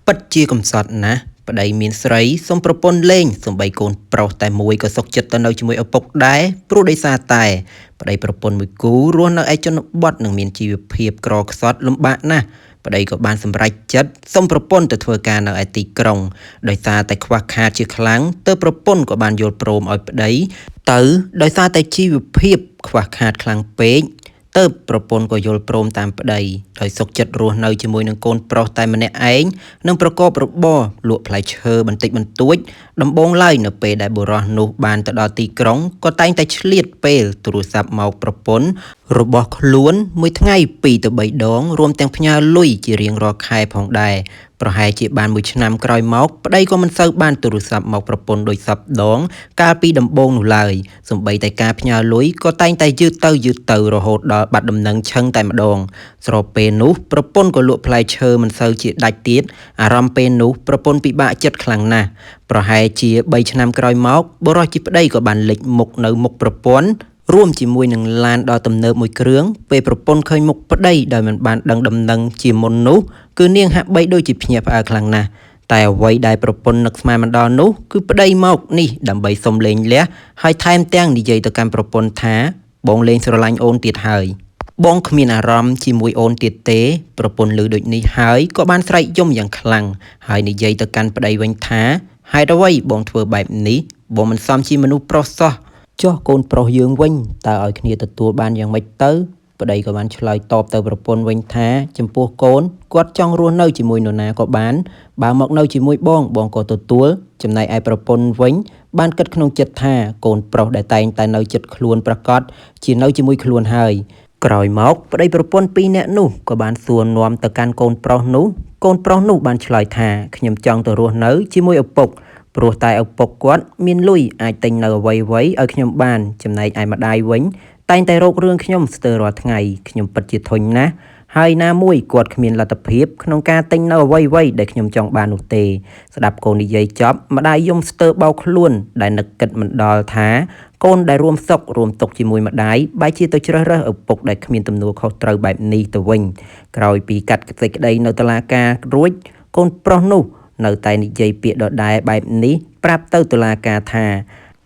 ពិតជាកំសត់ណាស់ប្តីមានស្រីសុំប្រពន្ធលេងសំបីកូនប្រុសតែមួយក៏សុខចិត្តទៅនៅជាមួយឪពុកដែរព្រោះដោយសារតែប្តីប្រពន្ធមួយគូរស់នៅឯជនបទនិងមានជីវភាពក្រខ្សត់លំបាកណាស់ប្តីក៏បានសម្រេចចិត្តសុំប្រពន្ធទៅធ្វើការនៅឯទីក្រុងដោយសារតែខ្វះខាតជាខ្លាំងទើបប្រពន្ធក៏បានយល់ព្រមឲ្យប្តីទៅដោយសារតែជីវភាពខ្វះខាតខ្លាំងពេកទើបប្រពន្ធក៏យល់ព្រមតាមប្តីដោយសុខចិត្តរស់នៅជាមួយនឹងកូនប្រុសតែម្នាក់ឯងនិងប្រកបរបរលក់ផ្លែឈើបន្តិចបន្តួចដំបូងឡើយនៅពេលដែលបុរសនោះបានទៅដល់ទីក្រុងក៏តែងតែឆ្លៀតពេលទូរស័ព្ទមកប្រពន្ធរបស់ខ្លួនមួយថ្ងៃ2ទៅ3ដងរួមទាំងផ្ញើលុយជារៀងរាល់ខែផងដែរប្រហែលជាបាន1ឆ្នាំក្រោយមកប្តីក៏មិនសូវបានទូរស័ព្ទមកប្រពន្ធដោយសពដងកាលពីដំបូងនោះឡើយសូម្បីតែការផ្ញើលុយក៏តែងតែយឺតទៅរហូតដល់បាត់ដំណឹងឈឹងតែម្ដងស្របពេលនោះប្រពន្ធក៏លក់ផ្លែឈើមិនសូវជាដាច់ទៀតអារម្មណ៍ពេលនោះប្រពន្ធពិបាកចិត្តខ្លាំងណាស់ប្រហែលជា3ឆ្នាំក្រោយមកបុរសជាប្តីក៏បានលេចមុខនៅមុខប្រពន្ធរួមជាមួយនឹងឡានដ៏ទំនើបមួយគ្រឿងពេលប្រពន្ធឃើញមុខប្តីដោយមិនបានដឹងដំណឹងជាមុននោះគឺនាងហាក់បីដូចជាភ្ញាក់ផ្អើលខ្លាំងណាស់តែអ្វីដែលប្រពន្ធនឹកស្មានមិនដល់នោះគឺប្តីមកនេះដើម្បីសុំលេងលះហើយថែមទាំងនិយាយទៅកាន់ប្រពន្ធថាបងលេងស្រឡាញ់អូនទៀតហើយបងគ្មានអារម្មណ៍ជាមួយអូនទៀតទេប្រពន្ធឮដូចនេះហើយក៏បានស្រែកយំយ៉ាងខ្លាំងហើយនិយាយទៅកាន់ប្តីវិញថាហេតុអ្វីបងធ្វើបែបនេះបងមិនសមជាមនុស្សប្រុសសោះចុះកូនប្រុសយើងវិញតើឲ្យគ្នាទទួលបានយ៉ាងម៉េចទៅប្តីក៏បានឆ្លើយតបទៅប្រពន្ធវិញថាចំពោះកូនគាត់ចង់រស់នៅជាមួយនរណាក៏បានបើមកនៅជាមួយបងក៏ទទួលចំណែកឯប្រពន្ធវិញបានគិតក្នុងចិត្តថាកូនប្រុសដែលតែងតែនៅចិត្តខ្លួនប្រកាសជានៅជាមួយខ្លួនហើយក្រោយមកប្តីប្រពន្ធ2នាក់នោះក៏បានសួរនាំទៅកាន់កូនប្រុសនោះបានឆ្លើយថាខ្ញុំចង់ទៅរស់នៅជាមួយឪពុកព្រោះតែឪពុកគាត់មានលុយអាចទិញនៅអ្វីៗឲ្យខ្ញុំបានចំណែកឯម្ដាយវិញតែងតែរករឿងខ្ញុំស្ទើររាល់ថ្ងៃខ្ញុំពិតជាធុញណាស់ហើយណាមួយគាត់គ្មានលទ្ធភាពក្នុងការទិញនៅអ្វីៗដែលខ្ញុំចង់បាននោះទេស្ដាប់កូននិយាយចប់ម្ដាយយំស្ទើរបោកខ្លួនដែលនឹកគិតមិនដល់ថាកូនដែលរួមសុខរួមទុក្ខជាមួយម្ដាយបែរជាទៅជ្រើសរើសឪពុកដែលគ្មានទំនួលខុសត្រូវបែបនេះទៅវិញក្រោយពីកាត់សេចក្តីនៅតុលាការរួចកូនប្រុសនោះនៅតែនិយាយពាក្យដដែលបែបនេះប្រាប់ទៅតុលាការថា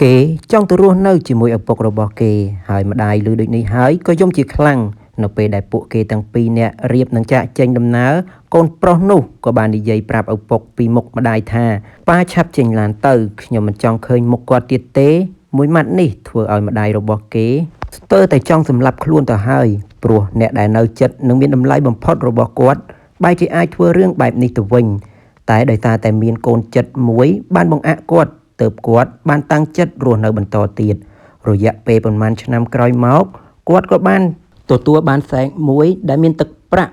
គេចង់ទៅរស់នៅជាមួយឪពុករបស់គេហើយម្ដាយឮដូចនេះហើយក៏យំជាខ្លាំងនៅពេលដែលពួកគេទាំងពីរនាក់រៀបនឹងចាកចេញដំណើរកូនប្រុសនោះក៏បាននិយាយប្រាប់ឪពុកពីមុខម្ដាយថាប៉ាឆាប់ចេញឡានទៅខ្ញុំមិនចង់ឃើញមុខគាត់ទៀតទេមួយម៉ាត់នេះធ្វើឲ្យម្ដាយរបស់គេស្ទើរតែចង់សម្លាប់ខ្លួនទៅហើយព្រោះអ្នកដែលនៅចិត្តនិងមានតម្លៃបំផុតរបស់គាត់បែរជាអាចធ្វើរឿងបែបនេះទៅវិញតែដោយសារតែមានកូនចិត្តមួយបានបង្អាក់គាត់ទើបគាត់បានតាំងចិត្តរស់នៅបន្តទៀតរយៈពេលប្រហែលឆ្នាំក្រោយមកគាត់ក៏បានទទួលបានសែកមួយដែលមានទឹកប្រាក់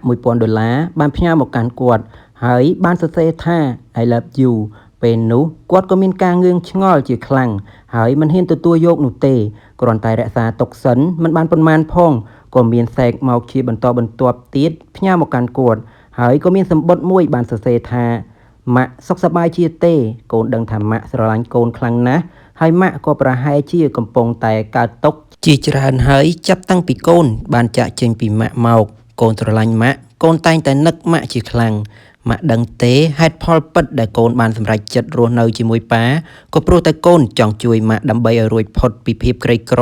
$1000បានផ្ញើមកកាន់គាត់ហើយបានសរសេរថា I love you ពេលនោះគាត់ក៏មានការងឿងឆ្ងល់ជាខ្លាំងហើយមិនហ៊ានទទួលយកនោះទេគ្រាន់តែរក្សាទុកសិនមិនបានប៉ុន្មានផងក៏មានសែកមកជាបន្តបន្ទាប់ទៀតផ្ញើមកកាន់គាត់ហើយក៏មានសម្បត្តិមួយបានសរសេរថាម៉ាក់សុខសប្បាយជាទេកូនដឹងថាម៉ាក់ស្រឡាញ់កូនខ្លាំងណាស់ហើយម៉ាក់ក៏ប្រហែលជាកំពុងតែកើតទុក្ខជាច្រើនហើយចាប់តាំងពីកូនបានចាក់ចេញពីម៉ាក់មកកូនស្រឡាញ់ម៉ាក់កូនតែងតែនឹកម៉ាក់ជាខ្លាំងម៉ាក់ដឹងទេហេតុផលពិតដែលកូនបានសម្រេចចិត្តរស់នៅជាមួយប៉ាក៏ព្រោះតែកូនចង់ជួយម៉ាក់ដើម្បីឲ្យរួចផុតពីភាពក្រីក្រ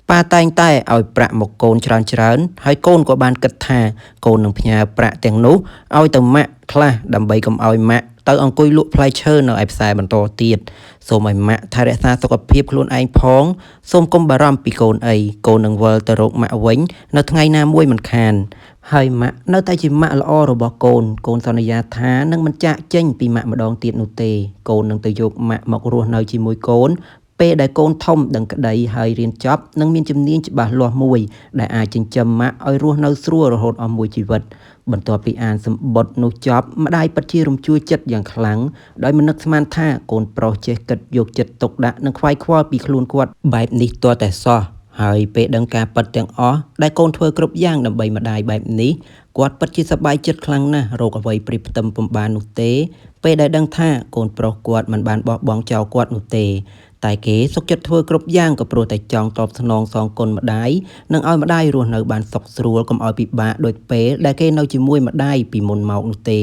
ប៉ាតែងតែឲ្យប្រាក់មកកូនច្រើនហើយកូនក៏បានគិតថាកូននឹងផ្ញើប្រាក់ទាំងនោះឲ្យទៅម៉ាក់ខ្លះដើម្បីកុំឲ្យម៉ាក់ទៅអង្គុយលក់ផ្លែឈើនៅឯផ្សារបន្តទៀតសូមឲ្យម៉ាក់ថែរក្សាសុខភាពខ្លួនឯងផងសូមកុំបារម្ភពីកូនអីកូននឹងវិលទៅរកម៉ាក់វិញនៅថ្ងៃណាមួយមិនខានហើយម៉ាក់នៅតែជាម៉ាក់ល្អរបស់កូនកូនសន្យាថានឹងមិនចាកចេញពីម៉ាក់ម្ដងទៀតនោះទេកូននឹងទៅយកម៉ាក់មករស់នៅជាមួយកូនពេលដែលកូនធំដឹងក្តីហើយរៀនចប់នឹងមានជំនាញច្បាស់លាស់មួយដែលអាចចិញ្ចឹមម៉ាក់ឲ្យរស់នៅស្រួលរហូតអស់មួយជីវិតបន្ទាប់ពីអានសម្បត្តិនោះចប់ម្ដាយពិតជារំជួលចិត្តយ៉ាងខ្លាំងដោយមិននឹកស្មានថាកូនប្រុសចេះគិតយកចិត្តទុកដាក់និងខ្វាយខ្វល់ពីខ្លួនគាត់បែបនេះទាល់តែសោះហើយពេលដឹងការពិតទាំងអស់ដែលកូនធ្វើគ្រប់យ៉ាងដើម្បីម្ដាយបែបនេះគាត់ពិតជាសប្បាយចិត្តខ្លាំងណាស់រកអ្វីព្រៀបផ្ទឹមពំបាននោះទេពេលដែលដឹងថាកូនប្រុសគាត់មិនបានបោះបង់ចោលគាត់នោះទេតែគេសុខចិត្តធ្វើគ្រប់យ៉ាងក៏ព្រោះតែចង់តបស្នងសងគុណម្ដាយនិងឲ្យម្ដាយរស់នៅបានសុខស្រួលកុំឲ្យពិបាកដូចពេលដែលគេនៅជាមួយម្ដាយពីមុនមកនោះទេ